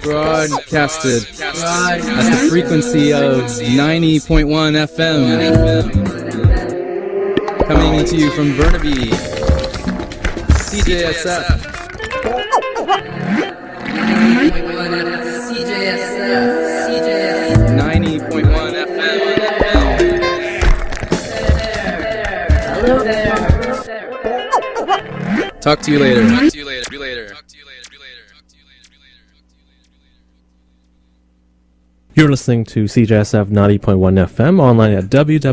broadcasted at the frequency of 90.1 FM. Coming to you from Burnaby, CJSF. CJSF 90.1 FM. Hello there. Talk to you later. You're listening to CJSF 90.1 FM, online at www.cjsf.ca,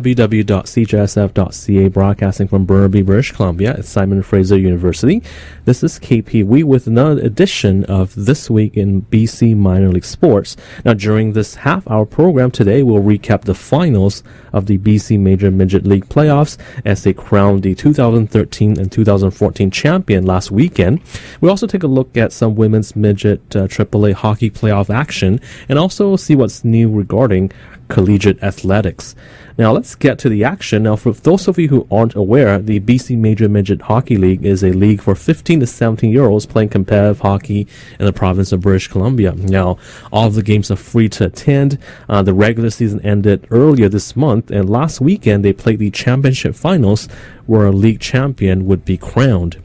broadcasting from Burnaby, British Columbia at Simon Fraser University. This is KPWE with another edition of This Week in BC Minor League Sports. Now, during this half-hour program today, we'll recap the finals of the BC Major Midget League playoffs as they crowned the 2013 and 2014 champion last weekend. We'll also take a look at some women's midget AAA hockey playoff action and also see what's new regarding collegiate athletics. Now let's get to the action. Now, for those of you who aren't aware, the BC Major Midget Hockey League is a league for 15 to 17-year-olds playing competitive hockey in the province of British Columbia. Now, all of the games are free to attend. The regular season ended earlier this month, and last weekend they played the championship finals where a league champion would be crowned.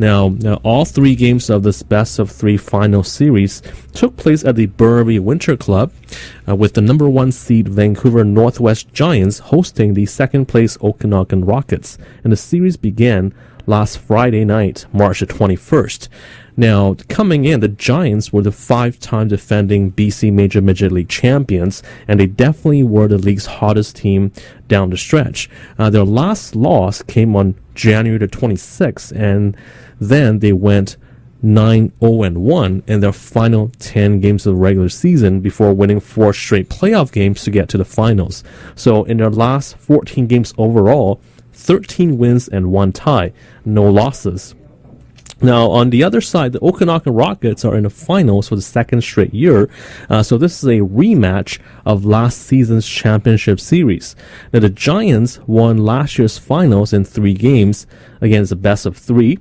Now, all three games of this best-of-3 final series took place at the Burnaby Winter Club, with the number 1 seed Vancouver North West Giants hosting the second-place Okanagan Rockets, and the series began last Friday night, March the 21st. Now, coming in, the Giants were the 5-time defending BC Major Midget League champions, and they definitely were the league's hottest team down the stretch. Their last loss came on January the 26th, and then they went 9-0-1 in their final 10 games of the regular season before winning 4 straight playoff games to get to the finals. So in their last 14 games overall, 13 wins and 1 tie, no losses. Now, on the other side, the Okanagan Rockets are in the finals for the second straight year. So this is a rematch of last season's championship series. Now, the Giants won last year's finals in 3 games against the best of 3.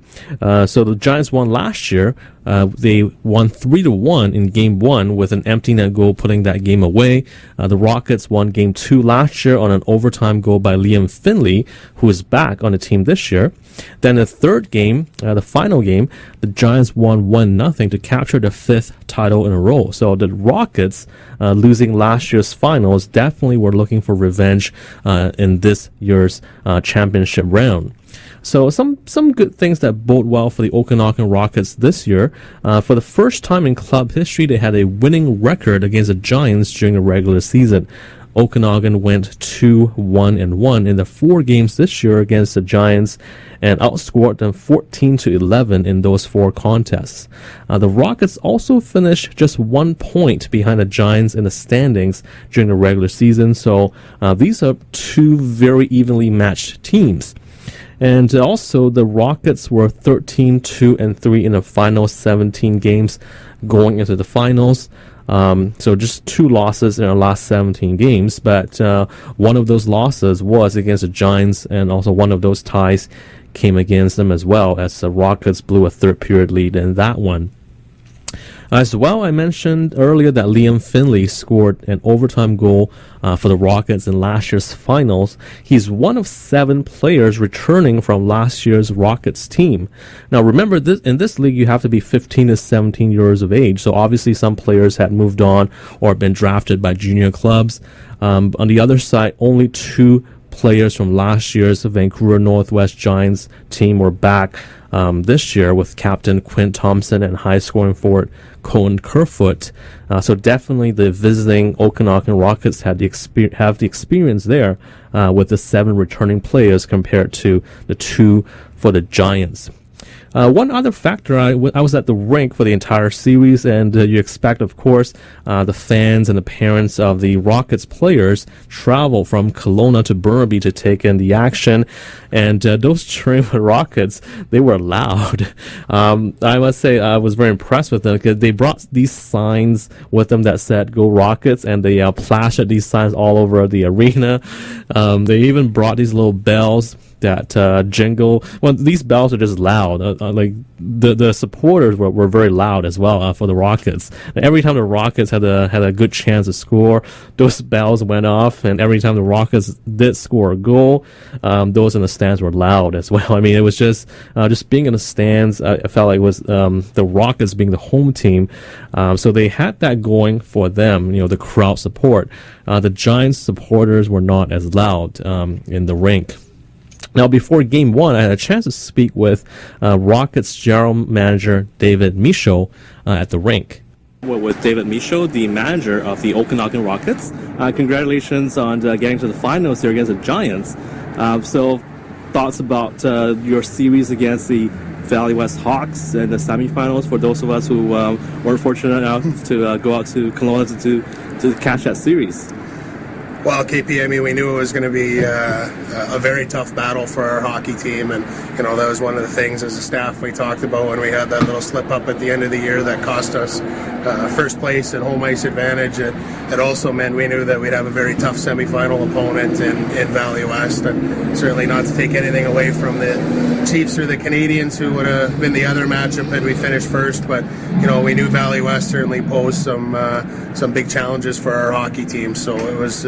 So the Giants won last year. They won 3-1 in game 1 with an empty net goal putting that game away. The Rockets won game 2 last year on an overtime goal by Liam Finley, who is back on the team this year. Then the third game, the final game, the Giants won 1-0 to capture the 5th title in a row. So the Rockets, losing last year's finals, definitely were looking for revenge in this year's championship round. So some good things that bode well for the Okanagan Rockets this year. For the first time in club history, they had a winning record against the Giants during the regular season. Okanagan went 2-1-1 in the 4 games this year against the Giants and outscored them 14-11 in those 4 contests. The Rockets also finished just 1 point behind the Giants in the standings during the regular season. So these are 2 very evenly matched teams. And also, the Rockets were 13-2-3 in the final 17 games going into the finals. So just 2 losses in our last 17 games, but one of those losses was against the Giants, and also one of those ties came against them as well, as the Rockets blew a 3rd-period lead in that one. As well, I mentioned earlier that Liam Finley scored an overtime goal for the Rockets in last year's finals. He's one of 7 players returning from last year's Rockets team. Now, remember, in this league, you have to be 15 to 17 years of age. So obviously, some players had moved on or been drafted by junior clubs. On the other side, only 2 players from last year's Vancouver North West Giants team were back this year, with captain Quinn Thompson and high-scoring forward Cohen Kerfoot. So definitely the visiting Okanagan Rockets have the experience there with the 7 returning players compared to the 2 for the Giants. One other factor, I was at the rink for the entire series, and you expect, of course, the fans and the parents of the Rockets players travel from Kelowna to Burnaby to take in the action, and those cheering for Rockets, they were loud. I must say I was very impressed with them, because they brought these signs with them that said "Go Rockets," and they plastered these signs all over the arena. They even brought these little bells that jingle. Well, these bells are just loud. Like the supporters were very loud as well for the Rockets. And every time the Rockets had a good chance to score, those bells went off, and every time the Rockets did score a goal, those in the stands were loud as well. I mean, it was just being in the stands. I felt like it was the Rockets being the home team, so they had that going for them. The crowd support. The Giants supporters were not as loud in the rink. Now, before Game 1, I had a chance to speak with Rockets general manager David Michaud at the rink. Well, with David Michaud, the manager of the Okanagan Rockets. Congratulations on getting to the finals here against the Giants. So, thoughts about your series against the Valley West Hawks and the semifinals for those of us who weren't fortunate enough to go out to Kelowna to catch that series? Well, KP, I mean, we knew it was going to be a very tough battle for our hockey team, and that was one of the things as a staff we talked about when we had that little slip up at the end of the year that cost us first place and home ice advantage. It also meant we knew that we'd have a very tough semifinal opponent in Valley West, and certainly not to take anything away from the Chiefs or the Canadians, who would have been the other matchup had we finished first. But we knew Valley West certainly posed some big challenges for our hockey team, so it was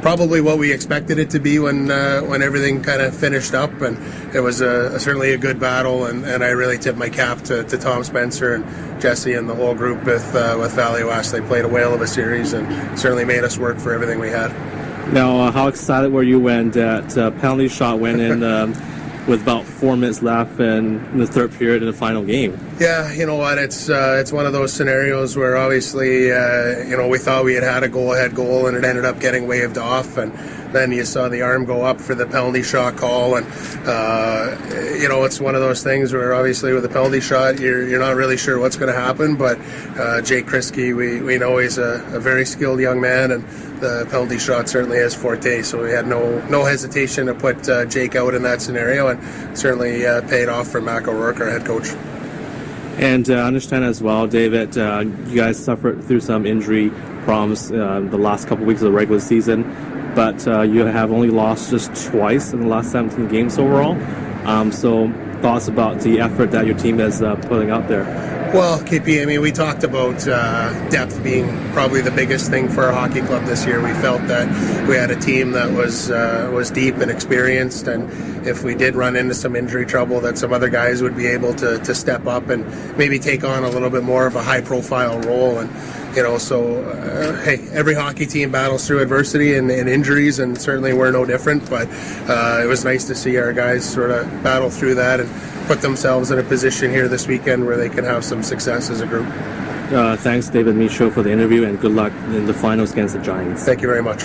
probably what we expected it to be when everything kind of finished up, and it was certainly a good battle, and I really tip my cap to Tom Spencer and Jesse and the whole group with Valley West. They played a whale of a series and certainly made us work for everything we had. Now, how excited were you when that penalty shot went in with about 4 minutes left in the third period in the final game? Yeah, you know what? It's one of those scenarios where obviously we thought we had a go-ahead goal, and it ended up getting waved off, and then you saw the arm go up for the penalty shot call, and it's one of those things where obviously with a penalty shot you're not really sure what's going to happen, but Jake Kriske, we know he's a very skilled young man, and the penalty shot certainly is forte, so we had no hesitation to put Jake out in that scenario, and certainly paid off for Mac O'Rourke, our head coach. And I understand as well, David, you guys suffered through some injury problems the last couple weeks of the regular season, but you have only lost just twice in the last 17 games overall. So thoughts about the effort that your team is putting out there? Well, KP, I mean, we talked about depth being probably the biggest thing for our hockey club this year. We felt that we had a team that was deep and experienced, and if we did run into some injury trouble, that some other guys would be able to step up and maybe take on a little bit more of a high-profile role. And hey, every hockey team battles through adversity and injuries, and certainly we're no different. But it was nice to see our guys sort of battle through that and put themselves in a position here this weekend where they can have some success as a group. Thanks, David Michaud, for the interview, and good luck in the finals against the Giants. Thank you very much.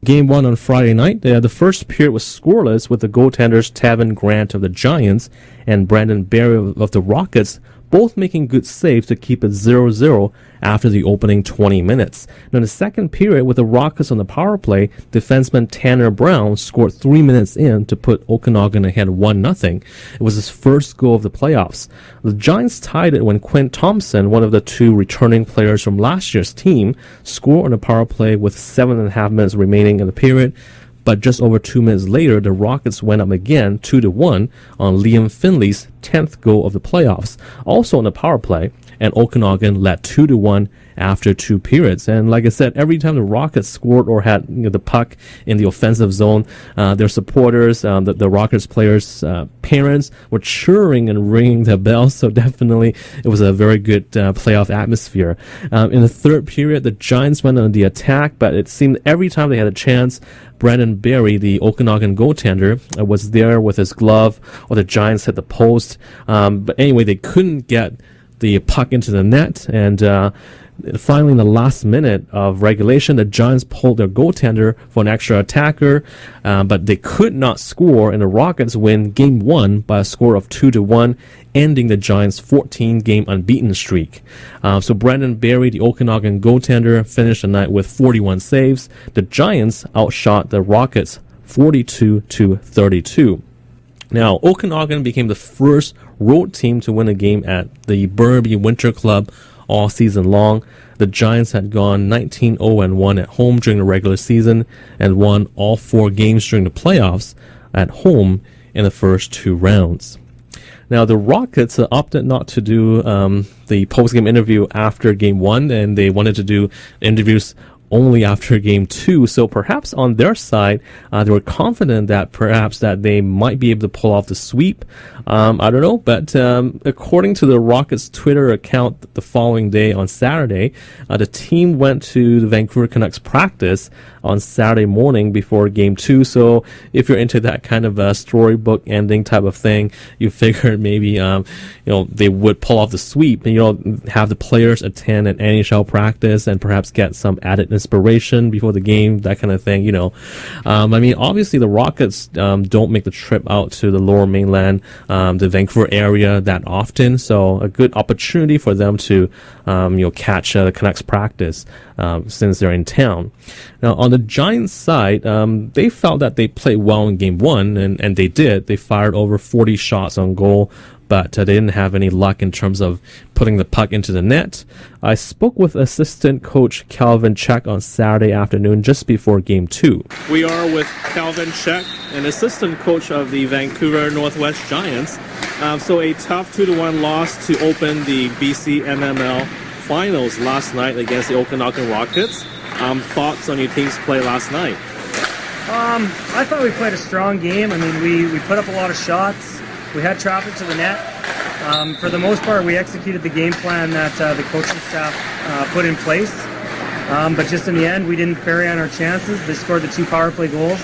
Game 1 on Friday night. The first period was scoreless, with the goaltenders Tevin Grant of the Giants and Brandon Barry of the Rockets both making good saves to keep it 0-0 after the opening 20 minutes. Now, in the second period, with the Rockets on the power play, defenseman Tanner Brown scored 3 minutes in to put Okanagan ahead 1-0. It was his first goal of the playoffs. The Giants tied it when Quinn Thompson, one of the two returning players from last year's team, scored on the power play with 7.5 minutes remaining in the period. But just over 2 minutes later, the Rockets went up again 2-1 on Liam Finley's 10th goal of the playoffs, also on the power play, and Okanagan led 2-1 after 2 periods. And like I said, every time the Rockets scored or had the puck in the offensive zone, their supporters, the Rockets players' parents were cheering and ringing their bells. So definitely it was a very good playoff atmosphere. In the third period, the Giants went on the attack, but it seemed every time they had a chance, Brandon Barry, the Okanagan goaltender, was there with his glove, or the Giants hit the post. But anyway, they couldn't get the puck into the net, and finally, in the last minute of regulation, the Giants pulled their goaltender for an extra attacker, but they could not score, and the Rockets win Game 1 by a score of 2-1, ending the Giants' 14-game unbeaten streak. So Brandon Barry, the Okanagan goaltender, finished the night with 41 saves. The Giants outshot the Rockets 42-32. Now, Okanagan became the first road team to win a game at the Burnaby Winter Club all season long. The Giants had gone 19-0-1 at home during the regular season and won all 4 games during the playoffs at home in the first 2 rounds. Now, the Rockets opted not to do the post-game interview after Game 1, and they wanted to do interviews only after Game 2. So perhaps on their side, they were confident that perhaps that they might be able to pull off the sweep. I don't know, but according to the Rockets Twitter account the following day on Saturday, the team went to the Vancouver Canucks practice on Saturday morning before Game 2. So if you're into that kind of a storybook ending type of thing, you figured maybe they would pull off the sweep and have the players attend an NHL practice and perhaps get some added inspiration before the game, that kind of thing. I mean, obviously the Rockets don't make the trip out to the Lower Mainland, the Vancouver area that often, so a good opportunity for them to catch the Canucks practice since they're in town. Now, on the Giants side, they felt that they played well in Game 1, and they did. They fired over 40 shots on goal, but they didn't have any luck in terms of putting the puck into the net. I spoke with assistant coach Calvin Check on Saturday afternoon just before Game 2. We are with Calvin Check, an assistant coach of the Vancouver North West Giants. So a tough 2-1 loss to open the BC MML finals last night against the Okanagan Rockets. Thoughts on your team's play last night? I thought we played a strong game. I mean, we put up a lot of shots. We had traffic to the net. For the most part, we executed the game plan that the coaching staff put in place. But just in the end, we didn't bury on our chances. They scored the 2 power play goals.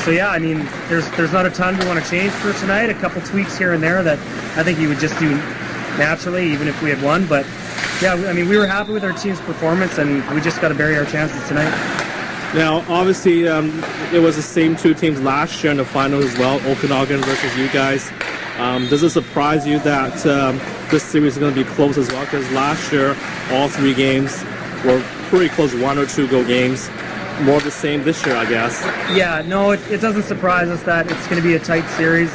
So yeah, I mean, there's not a ton we want to change for tonight. A couple tweaks here and there that I think you would just do naturally, even if we had won. But yeah, I mean, we were happy with our team's performance, and we just got to bury our chances tonight. Now, obviously, it was the same 2 teams last year in the finals as well, Okanagan versus you guys. Does it surprise you that this series is going to be close as well? Because last year, all 3 games were pretty close 1 or 2 goal games. More of the same this year, I guess. Yeah, no, it doesn't surprise us that it's going to be a tight series.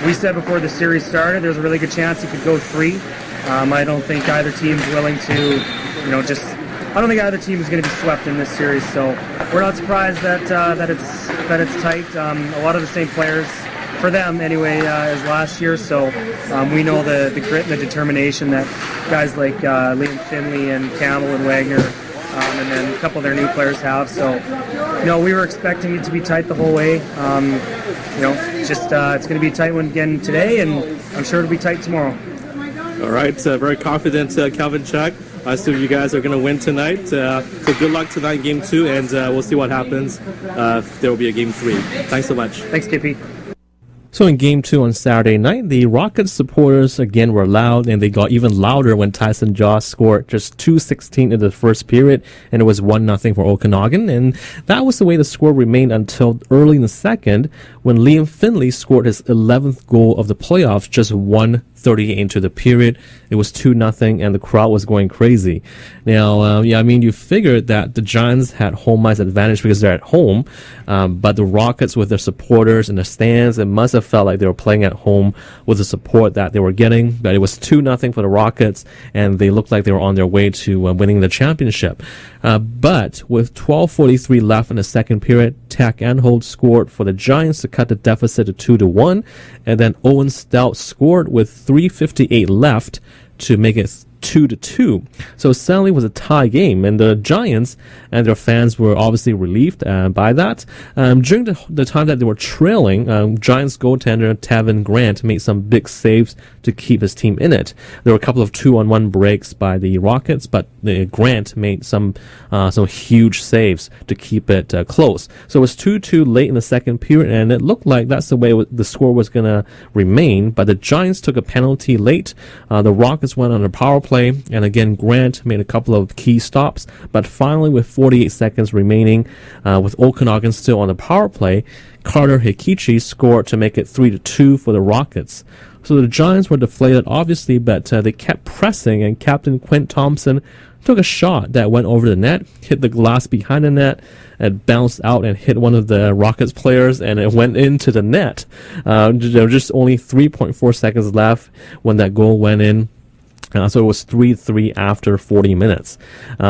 We said before the series started, there's a really good chance it could go 3. I don't think either team's willing to, I don't think either team is going to be swept in this series, so we're not surprised that it's tight. A lot of the same players, for them anyway, as last year, so we know the grit and the determination that guys like Liam Finley and Campbell and Wagner, and then a couple of their new players have. So, we were expecting it to be tight the whole way. It's going to be a tight one again today, and I'm sure it'll be tight tomorrow. All right, very confident, Calvin Check. I assume you guys are going to win tonight. So good luck tonight in Game 2, and we'll see what happens if there will be a Game 3. Thanks so much. Thanks, KP. So in Game 2 on Saturday night, the Rockets supporters again were loud, and they got even louder when Tyson Joss scored just 2:16 in the first period, and it was 1-0 for Okanagan. And that was the way the score remained until early in the second, when Liam Finley scored his 11th goal of the playoffs just 1:38 into the period. It was 2-0, and the crowd was going crazy. Now, you figured that the Giants had home ice advantage because they're at home, but the Rockets with their supporters in the stands, it must have felt like they were playing at home with the support that they were getting. But it was 2-0 for the Rockets, and they looked like they were on their way to winning the championship. But with 12:43 left in the second period, Tack Anhold scored for the Giants to cut the deficit to 2-1, and then Owen Stout scored with 3:58 left to make it 2-2. So suddenly it was a tie game, and the Giants and their fans were obviously relieved by that. During the time that they were trailing, Giants goaltender Tavin Grant made some big saves to keep his team in it. There were a couple of 2-on-1 breaks by the Rockets, but Grant made some huge saves to keep it close. So it was 2-2 late in the second period, and it looked like that's the way the score was going to remain. But the Giants took a penalty late. The Rockets went on a power play, and again Grant made a couple of key stops. But finally, with 48 seconds remaining, with Okanagan still on the power play, Carter Hikichi scored to make it 3-2 for the Rockets. So the Giants were deflated, obviously, but they kept pressing, and Captain Quint Thompson took a shot that went over the net, hit the glass behind the net, and bounced out and hit one of the Rockets players, and it went into the net. There were just only 3.4 seconds left when that goal went in. So it was 3-3 after 40 minutes.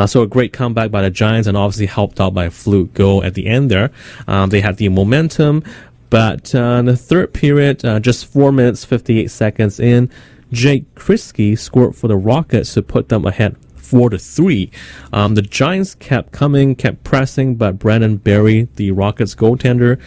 So a great comeback by the Giants, and obviously helped out by a fluke goal at the end there. They had the momentum, but in the third period, just 4 minutes, 58 seconds in, Jake Kriske scored for the Rockets to put them ahead 4-3. The Giants kept coming, kept pressing, but Brandon Berry, the Rockets goaltender,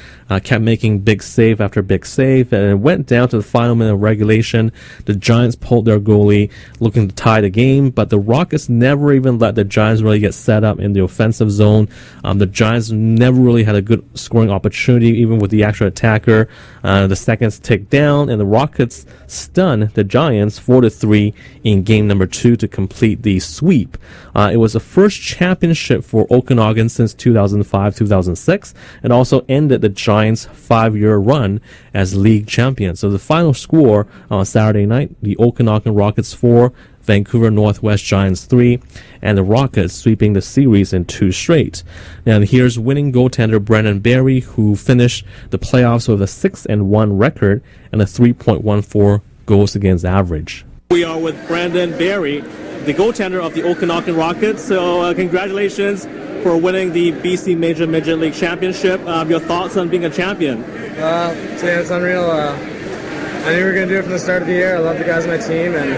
kept making big save after big save, and it went down to the final minute of regulation. The Giants pulled their goalie, looking to tie the game, but the Rockets never even let the Giants really get set up in the offensive zone. The Giants never really had a good scoring opportunity, even with the extra attacker. The seconds ticked down, and the Rockets stunned the Giants 4-3 in game number 2 to complete the sweep. It was the first championship for Okanagan since 2005-2006, and also ended the Giants' 5-year run as league champions. So the final score on Saturday night, the Okanagan Rockets 4, Vancouver North West Giants 3, and the Rockets sweeping the series in 2 straight. Now here's winning goaltender Brandon Berry, who finished the playoffs with a 6-1 record and a 3.14 goals against average. We are with Brandon Berry, the goaltender of the Okanagan Rockets. So congratulations for winning the BC Major Midget League Championship. Your thoughts on being a champion? It's unreal. I knew we were going to do it from the start of the year. I love the guys on my team, and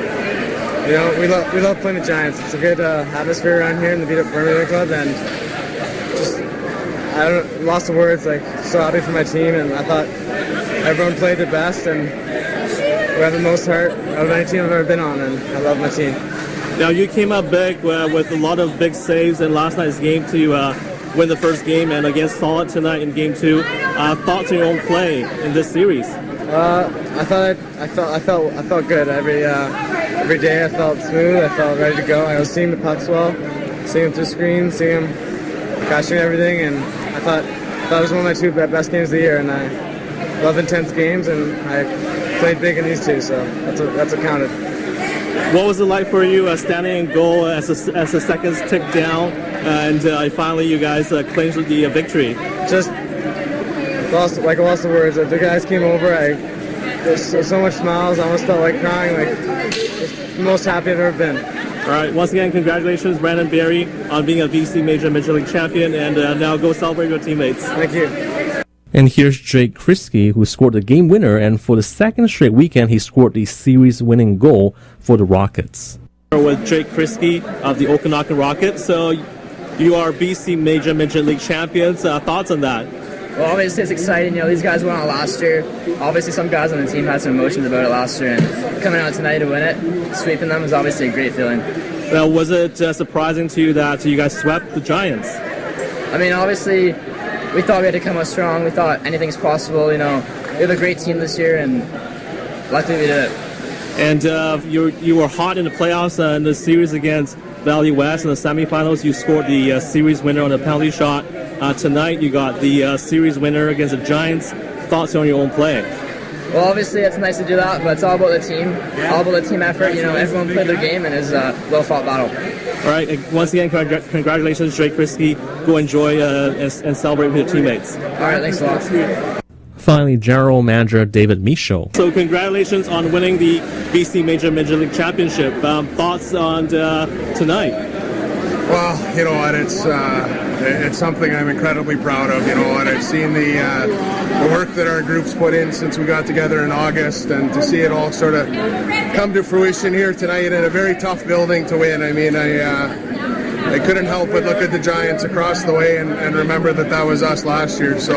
we love playing the Giants. It's a good atmosphere around here in the beat up Burnaby Club, and just lost the words. Like, so happy for my team, and I thought everyone played their best, and we have the most heart out of any team I've ever been on, and I love my team. Now you came up big with a lot of big saves in last night's game to win the first game, and against Solid tonight in game 2. Thoughts on your own play in this series? I felt good every day. I felt smooth. I felt ready to go. I was seeing the pucks well, seeing them through screens, seeing them catching everything, and I thought it was one of my 2 best games of the year. And I love intense games, and I played big in these 2, so that's what counted. What was it like for you standing in goal as the seconds ticked down, and finally you guys clinched the victory? Just lost the words. The guys came over. There's so much smiles. I almost felt like crying. Like, just the most happy I've ever been. All right. Once again, congratulations, Brandon Berry, on being a BC Major Midget League champion, and now go celebrate your teammates. Thank you. And here's Jake Kriske, who scored the game winner, and for the second straight weekend, he scored the series-winning goal for the Rockets. With Jake Kriske of the Okanagan Rockets. So you are BC Major Midget League champions. Thoughts on that? Well, obviously it's exciting. These guys won it last year. Obviously some guys on the team had some emotions about it last year, and coming out tonight to win it, sweeping them, was obviously a great feeling. Now, was it surprising to you that you guys swept the Giants? I mean, obviously we thought we had to come out strong. We thought anything's possible. We have a great team this year, and luckily we did it. And you were hot in the playoffs in the series against Valley West. In the semifinals, you scored the series winner on a penalty shot. Tonight, you got the series winner against the Giants. Thoughts on your own play? Well, obviously it's nice to do that, but it's all about the team, all about the team effort. Everyone played their game, and it's a well-fought battle. All right. And once again, congratulations, Jake Kriske. Go enjoy and celebrate with your teammates. All right. Thanks a lot. Finally, general manager David Michaud. So congratulations on winning the BC Major Midget League Championship. Thoughts on tonight? Well, you know what, it's something I'm incredibly proud of. You know what, I've seen the work that our group's put in since we got together in August, and to see it all sort of come to fruition here tonight in a very tough building to win. I mean, I couldn't help but look at the Giants across the way and remember that was us last year. So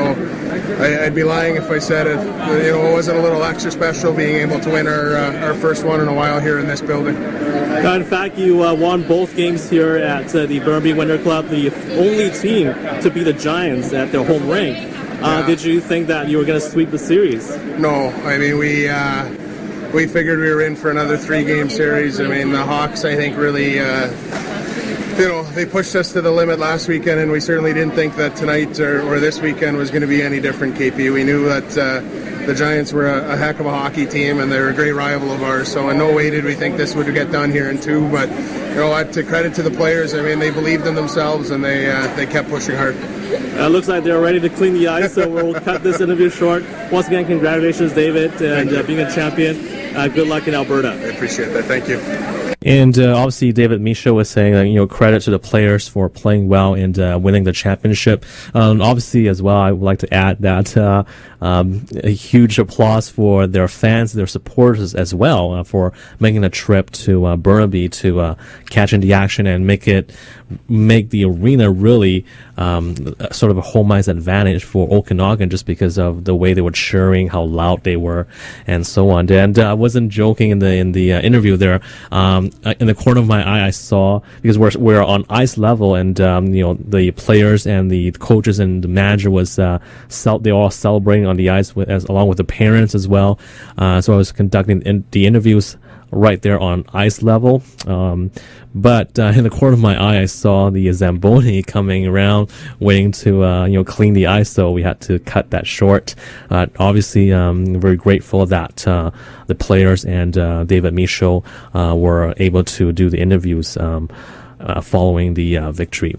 I'd be lying if I said it wasn't a little extra special being able to win our first one in a while here in this building. In fact, you won both games here at the Burnaby Winter Club, the only team to beat the Giants at their home rink. Yeah. Did you think that you were going to sweep the series? No, I mean, we figured we were in for another 3-game series. I mean, the Hawks, I think, really they pushed us to the limit last weekend, and we certainly didn't think that tonight or this weekend was going to be any different, KP. We knew that the Giants were a heck of a hockey team, and they're a great rival of ours, so in no way did we think this would get done here in 2, but you know what, to credit to the players, I mean, they believed in themselves, and they kept pushing hard. Looks like they're ready to clean the ice, so we'll cut this interview short. Once again, congratulations, David, and being a champion. Good luck in Alberta. I appreciate that. Thank you. And obviously, David Michaud was saying, credit to the players for playing well and winning the championship. Obviously, as well, I would like to add that a huge applause for their fans, their supporters as well, for making a trip to Burnaby to catch in the action and make the arena really sort of a home ice advantage for Okanagan, just because of the way they were cheering, how loud they were, and so on. And I wasn't joking in the interview there. In the corner of my eye, I saw, because we're on ice level, and the players and the coaches and the manager was they all celebrating on the ice along with the parents as well. So I was conducting the interviews right there on ice level. But in the corner of my eye, I saw the Zamboni coming around, waiting to clean the ice. So we had to cut that short. Obviously, very grateful that the players and David Michaud were able to do the interviews following the victory.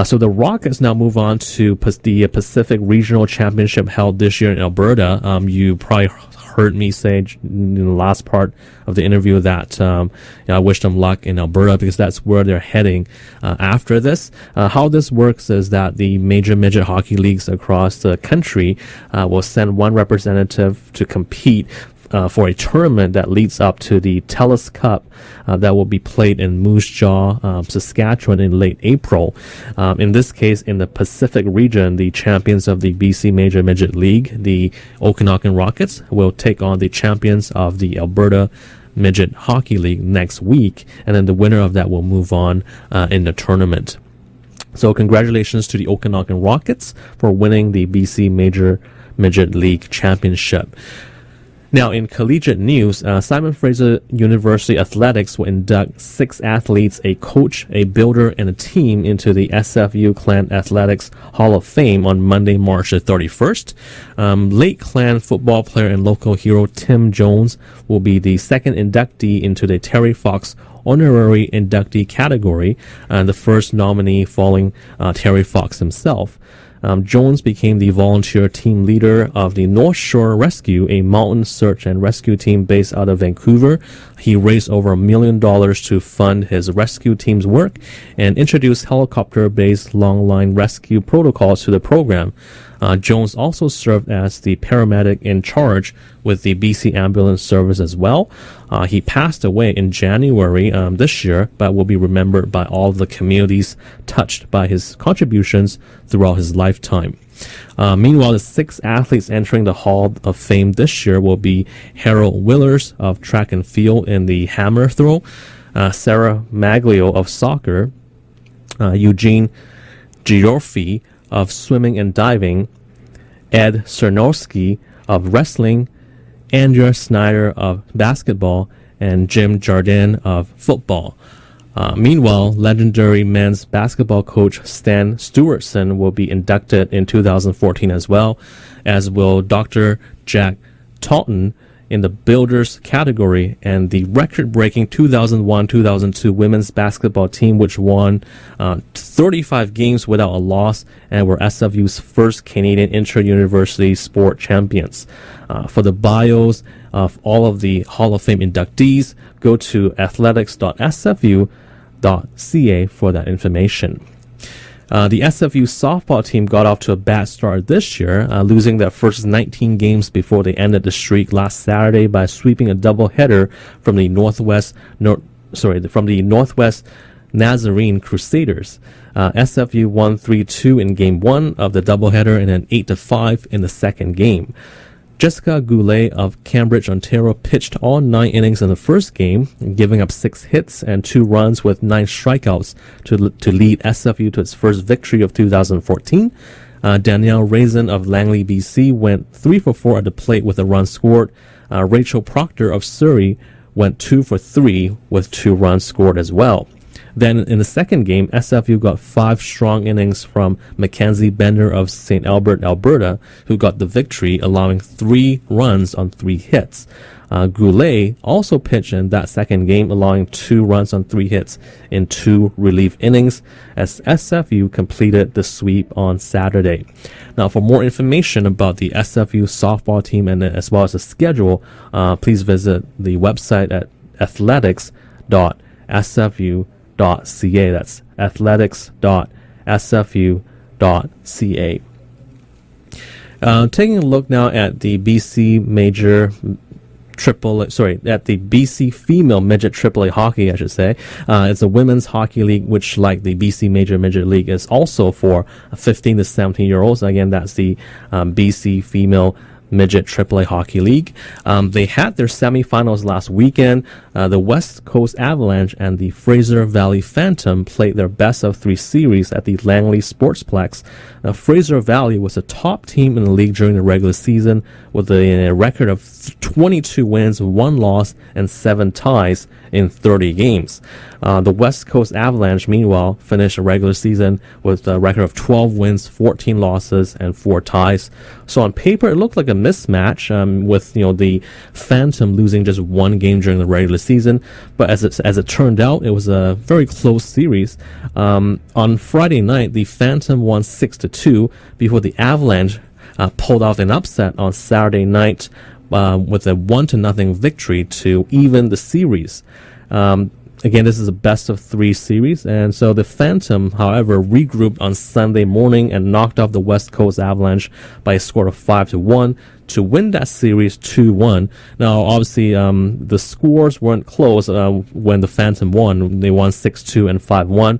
So the Rockets now move on to the Pacific Regional Championship held this year in Alberta. You probably heard me say in the last part of the interview that I wish them luck in Alberta, because that's where they're heading after this. How this works is that the major midget hockey leagues across the country will send one representative to compete for a tournament that leads up to the TELUS Cup that will be played in Moose Jaw, Saskatchewan in late April. In this case, in the Pacific region, the champions of the BC Major Midget League, the Okanagan Rockets, will take on the champions of the Alberta Midget Hockey League next week, and then the winner of that will move on in the tournament. So congratulations to the Okanagan Rockets for winning the BC Major Midget League Championship. Now, in collegiate news, Simon Fraser University Athletics will induct 6 athletes, a coach, a builder, and a team into the SFU Clan Athletics Hall of Fame on Monday, March the 31st. Late Clan football player and local hero Tim Jones will be the second inductee into the Terry Fox honorary inductee category, the first nominee following Terry Fox himself. Jones became the volunteer team leader of the North Shore Rescue, a mountain search and rescue team based out of Vancouver. He raised over $1 million to fund his rescue team's work and introduced helicopter-based long-line rescue protocols to the program. Jones also served as the paramedic in charge with the BC Ambulance Service as well. He passed away in January this year, but will be remembered by all the communities touched by his contributions throughout his lifetime. Meanwhile, the 6 athletes entering the Hall of Fame this year will be Harold Willers of track and field in the hammer throw, Sarah Maglio of soccer, Eugene Giorfi of swimming and diving, Ed Cernowski of wrestling, Andrea Snyder of basketball, and Jim Jardin of football. Meanwhile, legendary men's basketball coach Stan Stewartson will be inducted in 2014 as well, as will Dr. Jack Taunton in the builders category, and the record-breaking 2001-2002 women's basketball team, which won 35 games without a loss and were SFU's first Canadian inter-university sport champions. For the bios of all of the Hall of Fame inductees, go to athletics.sfu.ca for that information. The SFU softball team got off to a bad start this year, losing their first 19 games before they ended the streak last Saturday by sweeping a doubleheader from the Northwest Nazarene Crusaders. SFU won 3-2 in Game 1 of the doubleheader and then 8-5 in the second game. Jessica Goulet of Cambridge, Ontario pitched all 9 innings in the first game, giving up 6 hits and 2 runs with 9 strikeouts to lead SFU to its first victory of 2014. Danielle Raisin of Langley, BC went 3 for 4 at the plate with a run scored. Rachel Proctor of Surrey went 2 for 3 with 2 runs scored as well. Then in the second game, SFU got 5 strong innings from Mackenzie Bender of St. Albert, Alberta, who got the victory, allowing 3 runs on 3 hits. Goulet also pitched in that second game, allowing 2 runs on 3 hits in 2 relief innings, as SFU completed the sweep on Saturday. Now, for more information about the SFU softball team and as well as the schedule, please visit the website at athletics.sfu.ca. athletics.sfu.ca. That's athletics.sfu.ca. Taking a look now at the BC Major at the BC Female Midget AAA Hockey, I should say. It's a women's hockey league, which, like the BC Major Midget League, is also for 15 to 17-year-olds. Again, that's the BC Female Midget AAA Hockey League. They had their semifinals last weekend. The West Coast Avalanche and the Fraser Valley Phantom played their best-of-3 series at the Langley Sportsplex. Fraser Valley was a top team in the league during the regular season with a record of 22 wins, 1 loss, and 7 ties in 30 games. The West Coast Avalanche, meanwhile, finished a regular season with a record of 12 wins, 14 losses, and 4 ties. So on paper, it looked like a mismatch, with the Phantom losing just 1 game during the regular season. But as it turned out, it was a very close series. On Friday night, the Phantom won 6-2 before the Avalanche pulled off an upset on Saturday night with a 1-0 victory to even the series. Again, this is a best-of-3 series, and so the Phantom, however, regrouped on Sunday morning and knocked off the West Coast Avalanche by a score of 5-1 to win that series 2-1. Now, obviously, the scores weren't close when the Phantom won. They won 6-2 and 5-1.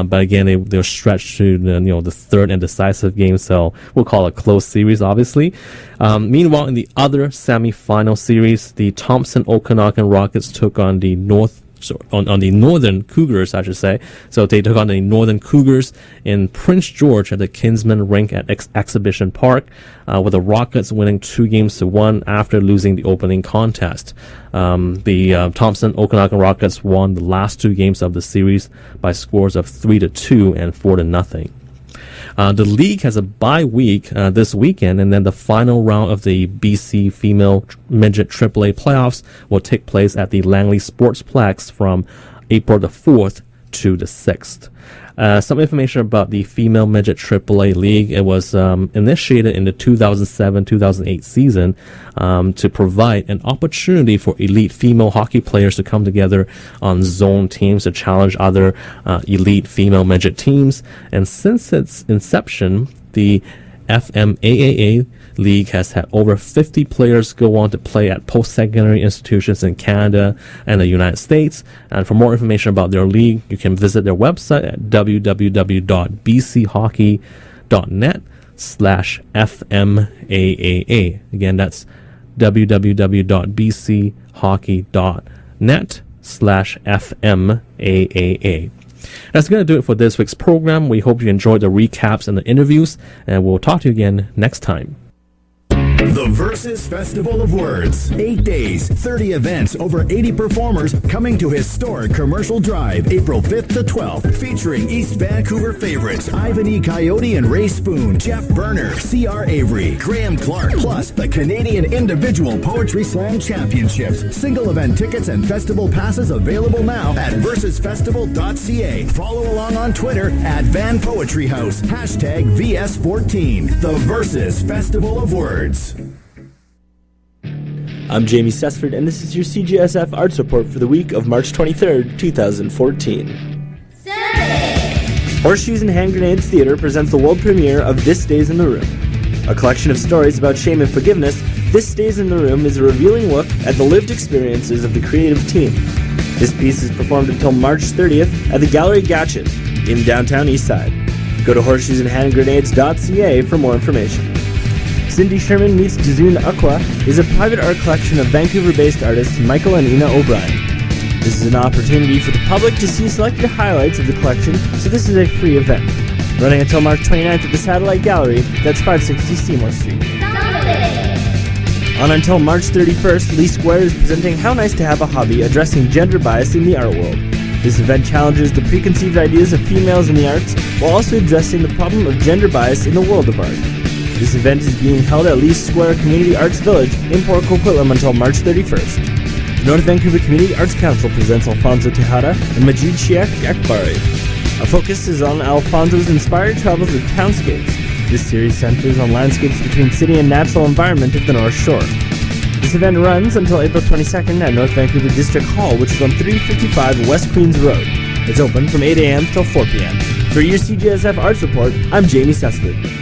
But again, they were stretched to the third and decisive game, so we'll call it a close series, obviously. Meanwhile, in the other semi-final series, the Thompson Okanagan Rockets took on the on the Northern Cougars, I should say. So they took on the Northern Cougars in Prince George at the Kinsman Rink at Exhibition Park, with the Rockets winning 2-1 after losing the opening contest. The Thompson Okanagan Rockets won the last 2 games of the series by scores of 3-2 and 4-0. The league has a bye week this weekend, and then the final round of the BC Female Midget AAA playoffs will take place at the Langley Sportsplex from April the 4th to the 6th. Some information about the Female Midget AAA League. It was initiated in the 2007-2008 season to provide an opportunity for elite female hockey players to come together on zone teams to challenge other elite female midget teams. And since its inception, the FMAAA League has had over 50 players go on to play at post-secondary institutions in Canada and the United States. And for more information about their league, you can visit their website at www.bchockey.net/FMAAA. Again, that's www.bchockey.net/FMAAA. That's going to do it for this week's program. We hope you enjoyed the recaps and the interviews, and we'll talk to you again next time. The Versus Festival of Words. 8 days, 30 events, over 80 performers coming to historic Commercial Drive, April 5th to 12th, featuring East Vancouver favorites Ivan E. Coyote and Ray Spoon, Jeff Berner, C.R. Avery, Graham Clark, plus the Canadian Individual Poetry Slam Championships. Single event tickets and festival passes available now at versusfestival.ca. Follow along on Twitter at Van Poetry House, #VS14. The Versus Festival of Words. I'm Jamie Sessford, and this is your CJSF Arts Report for the week of March 23rd, 2014. Sunday. Horseshoes and Hand Grenades Theater presents the world premiere of This Stays in the Room. A collection of stories about shame and forgiveness, This Stays in the Room is a revealing look at the lived experiences of the creative team. This piece is performed until March 30th at the Gallery Gatchet in downtown Eastside. Go to horseshoesandhandgrenades.ca for more information. Cindy Sherman Meets Dizun Aqua is a private art collection of Vancouver-based artists Michael and Ina O'Brien. This is an opportunity for the public to see selected highlights of the collection, so this is a free event. Running until March 29th at the Satellite Gallery, that's 560 Seymour Street. On until March 31st, Lee Square is presenting How Nice to Have a Hobby, addressing gender bias in the art world. This event challenges the preconceived ideas of females in the arts, while also addressing the problem of gender bias in the world of art. This event is being held at Lee Square Community Arts Village in Port Coquitlam until March 31st. The North Vancouver Community Arts Council presents Alfonso Tejada and Majid Sheikh Akbari. Our focus is on Alfonso's inspired travels of townscapes. This series centers on landscapes between city and natural environment of the North Shore. This event runs until April 22nd at North Vancouver District Hall, which is on 355 West Queens Road. It's open from 8 a.m. till 4 p.m. For your CJSF Arts Report, I'm Jamie Sessley.